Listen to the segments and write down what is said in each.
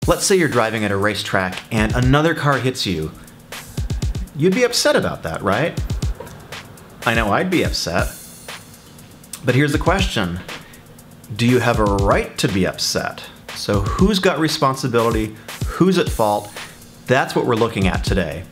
Let's say you're driving at a racetrack and another car hits you. You'd be upset about that, right? I know I'd be upset. But here's the question. Do you have a right to be upset? So who's got responsibility? Who's at fault? That's what we're looking at today.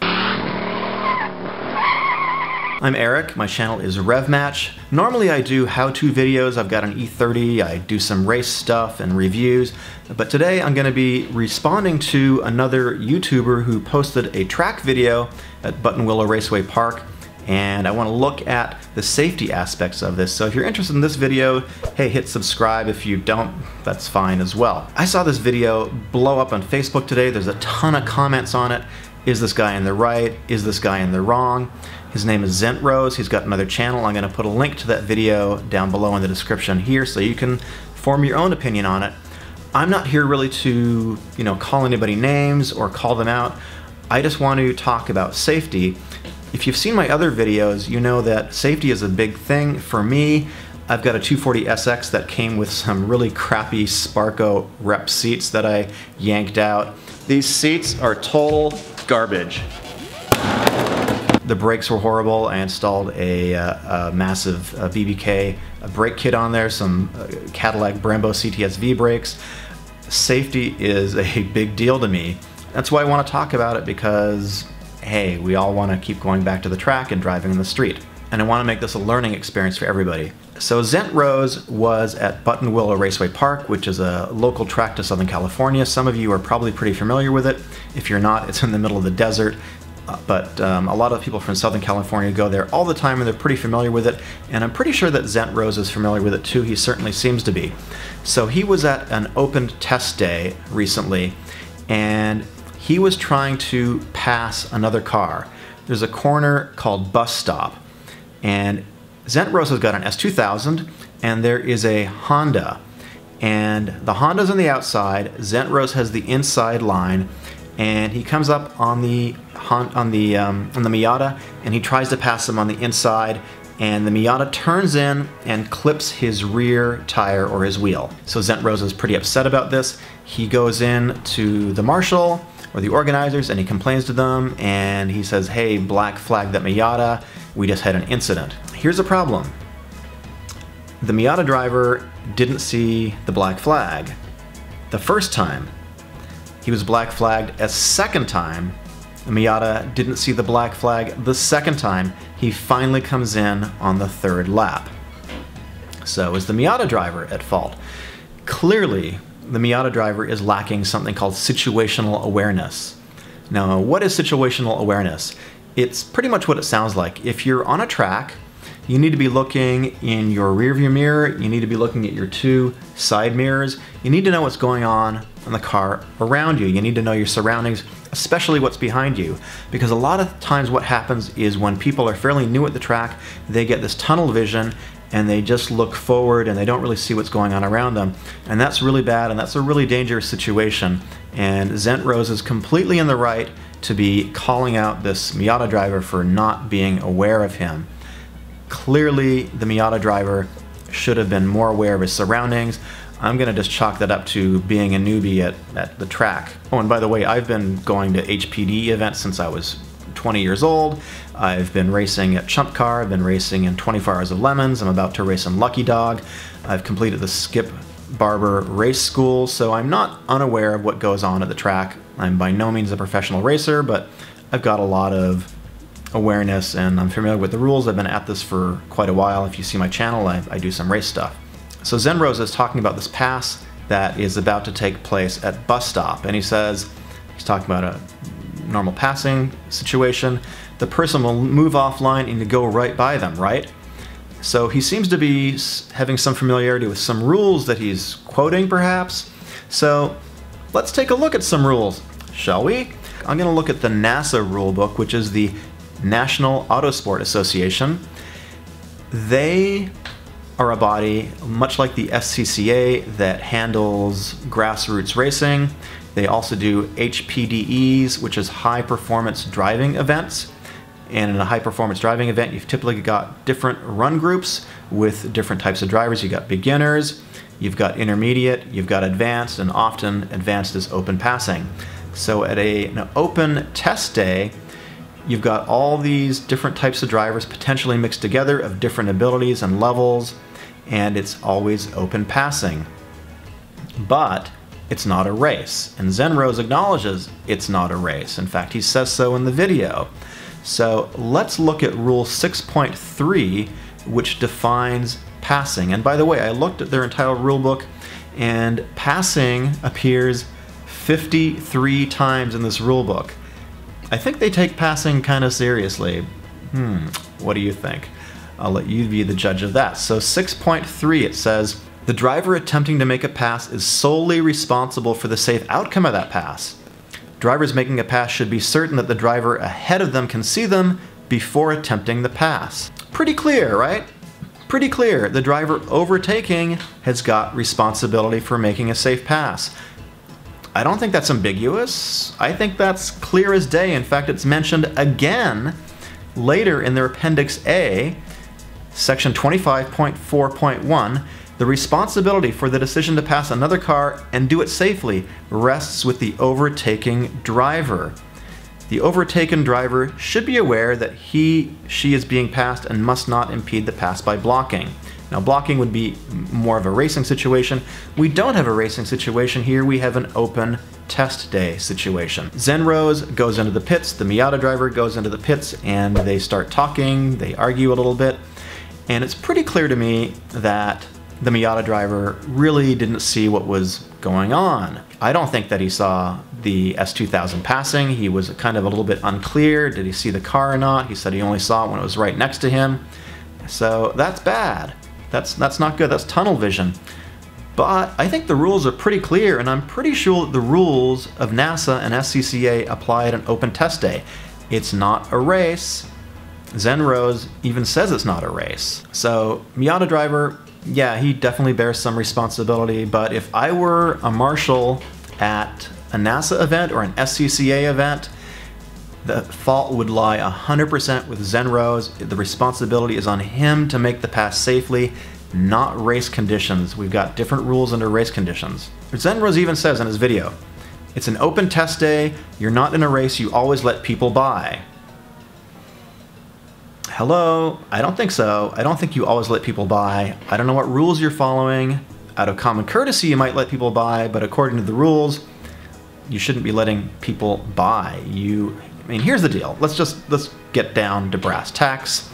I'm Eric, my channel is RevMatch. Normally I do how-to videos. I've got an E30, I do some race stuff and reviews, but today I'm going to be responding to another YouTuber who posted a track video at Buttonwillow Raceway Park, and I want to look at the safety aspects of this. So if you're interested in this video, hey, hit subscribe. If you don't, that's fine as well. I saw this video blow up on Facebook today. There's a ton of comments on it. Is this guy in the right? Is this guy in the wrong? His name is Zentrose. He's got another channel. I'm going to put a link to that video down below in the description here so you can form your own opinion on it. I'm not here really to, call anybody names or call them out. I just want to talk about safety. If you've seen my other videos, you know that safety is a big thing for me. I've got a 240SX that came with some really crappy Sparco rep seats that I yanked out. These seats are total garbage. The brakes were horrible. I installed a massive BBK brake kit on there, some Cadillac Brembo CTS-V brakes. Safety is a big deal to me. That's why I want to talk about it, because hey, we all want to keep going back to the track and driving in the street. And I want to make this a learning experience for everybody. So Zentrose was at Buttonwillow Raceway Park, which is a local track to Southern California. Some of you are probably pretty familiar with it. If you're not, it's in the middle of the desert. But a lot of people from Southern California go there all the time and they're pretty familiar with it. And I'm pretty sure that Zentrose is familiar with it too. He certainly seems to be. So he was at an open test day recently, and he was trying to pass another car. There's a corner called Bus Stop, and Zentrose has got an S2000 and there is a Honda, and the Honda's on the outside, Zentrose has the inside line, and he comes up on the Miata and he tries to pass him on the inside, and the Miata turns in and clips his rear tire or his wheel. So Zentrose is pretty upset about this. He goes in to the marshal or the organizers and he complains to them, and he says, hey, black flag that Miata, we just had an incident. Here's the problem. The Miata driver didn't see the black flag the first time. He was black flagged a second time. The Miata didn't see the black flag the second time. He finally comes in on the third lap. So is the Miata driver at fault? Clearly, the Miata driver is lacking something called situational awareness. Now, what is situational awareness? It's pretty much what it sounds like. If you're on a track, you need to be looking in your rearview mirror, you need to be looking at your two side mirrors, you need to know what's going on in the car around you, you need to know your surroundings, especially what's behind you. Because a lot of times what happens is when people are fairly new at the track, they get this tunnel vision and they just look forward and they don't really see what's going on around them. And that's really bad, and that's a really dangerous situation. And Zentrose is completely in the right to be calling out this Miata driver for not being aware of him. Clearly, the Miata driver should have been more aware of his surroundings. I'm going to just chalk that up to being a newbie at the track. Oh, and by the way, I've been going to HPD events since I was 20 years old. I've been racing at Chump Car, I've been racing in 24 Hours of Lemons, I'm about to race in Lucky Dog. I've completed the Skip Barber race school, so I'm not unaware of what goes on at the track. I'm by no means a professional racer, but I've got a lot of awareness and I'm familiar with the rules. I've been at this for quite a while. If you see my channel, I do some race stuff. So Zentrose is talking about this pass that is about to take place at Bus Stop, and he says, he's talking about a normal passing situation. The person will move offline and you go right by them, right? So he seems to be having some familiarity with some rules that he's quoting, perhaps. So let's take a look at some rules, shall we? I'm going to look at the NASA rulebook, which is the National Autosport Association. They are a body much like the SCCA that handles grassroots racing. They also do HPDEs, which is high performance driving events. And in a high performance driving event, you've typically got different run groups with different types of drivers. You got beginners, you've got intermediate, you've got advanced, and often advanced is open passing. So at an open test day, you've got all these different types of drivers potentially mixed together of different abilities and levels, and it's always open passing. But it's not a race, and Zentrose acknowledges it's not a race. In fact, he says so in the video. So let's look at Rule 6.3, which defines passing. And by the way, I looked at their entire rulebook, and passing appears 53 times in this rulebook. I think they take passing kind of seriously. What do you think? I'll let you be the judge of that. So 6.3, it says, the driver attempting to make a pass is solely responsible for the safe outcome of that pass. Drivers making a pass should be certain that the driver ahead of them can see them before attempting the pass. Pretty clear, right? Pretty clear. The driver overtaking has got responsibility for making a safe pass. I don't think that's ambiguous. I think that's clear as day. In fact, it's mentioned again later in their Appendix A, Section 25.4.1. The responsibility for the decision to pass another car and do it safely rests with the overtaking driver. The overtaken driver should be aware that she is being passed and must not impede the pass by blocking. Now, blocking would be more of a racing situation. We don't have a racing situation here. We have an open test day situation. Zentrose goes into the pits, the Miata driver goes into the pits, and they start talking, they argue a little bit, and it's pretty clear to me that the Miata driver really didn't see what was going on. I don't think that he saw the S2000 passing. He was kind of a little bit unclear. Did he see the car or not? He said he only saw it when it was right next to him. So that's bad. That's not good. That's tunnel vision. But I think the rules are pretty clear, and I'm pretty sure that the rules of NASA and SCCA apply at an open test day. It's not a race. Zentrose even says it's not a race. So Miata driver, yeah, he definitely bears some responsibility, but if I were a marshal at a NASA event or an SCCA event, the fault would lie 100% with Zentrose. The responsibility is on him to make the pass safely, not race conditions. We've got different rules under race conditions. Zentrose even says in his video, it's an open test day, you're not in a race, you always let people by. Hello? I don't think so. I don't think you always let people by. I don't know what rules you're following. Out of common courtesy, you might let people by, but according to the rules, you shouldn't be letting people by. I mean, here's the deal. Let's get down to brass tacks.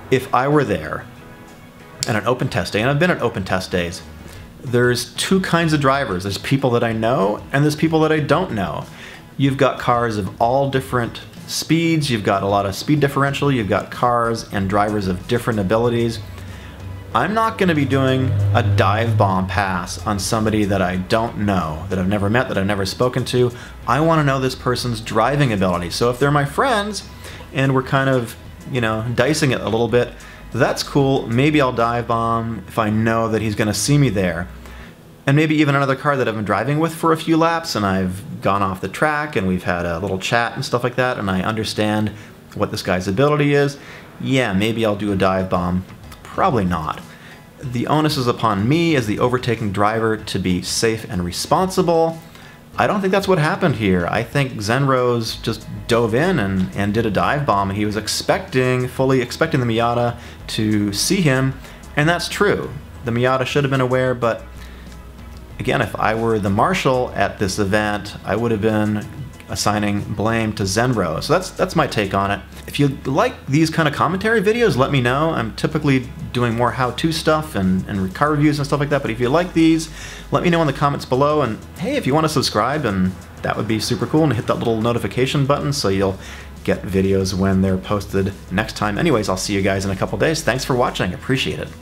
If I were there at an open test day, and I've been at open test days, there's two kinds of drivers. There's people that I know, and there's people that I don't know. You've got cars of all different speeds, you've got a lot of speed differential, you've got cars and drivers of different abilities. I'm not going to be doing a dive bomb pass on somebody that I don't know, that I've never met, that I've never spoken to. I want to know this person's driving ability. So if they're my friends and we're kind of, dicing it a little bit, that's cool. Maybe I'll dive bomb if I know that he's going to see me there. And maybe even another car that I've been driving with for a few laps and I've gone off the track and we've had a little chat and stuff like that and I understand what this guy's ability is. Yeah, maybe I'll do a dive bomb. Probably not. The onus is upon me as the overtaking driver to be safe and responsible. I don't think that's what happened here. I think Zentrose just dove in and did a dive bomb, and he was fully expecting the Miata to see him, and that's true. The Miata should have been aware, but again, if I were the marshal at this event, I would have been assigning blame to Zentrose. So that's my take on it. If you like these kind of commentary videos, let me know. I'm typically doing more how-to stuff and car reviews and stuff like that, but if you like these, let me know in the comments below, and hey, if you want to subscribe, and that would be super cool, and hit that little notification button so you'll get videos when they're posted next time. Anyways, I'll see you guys in a couple days. Thanks for watching. Appreciate it.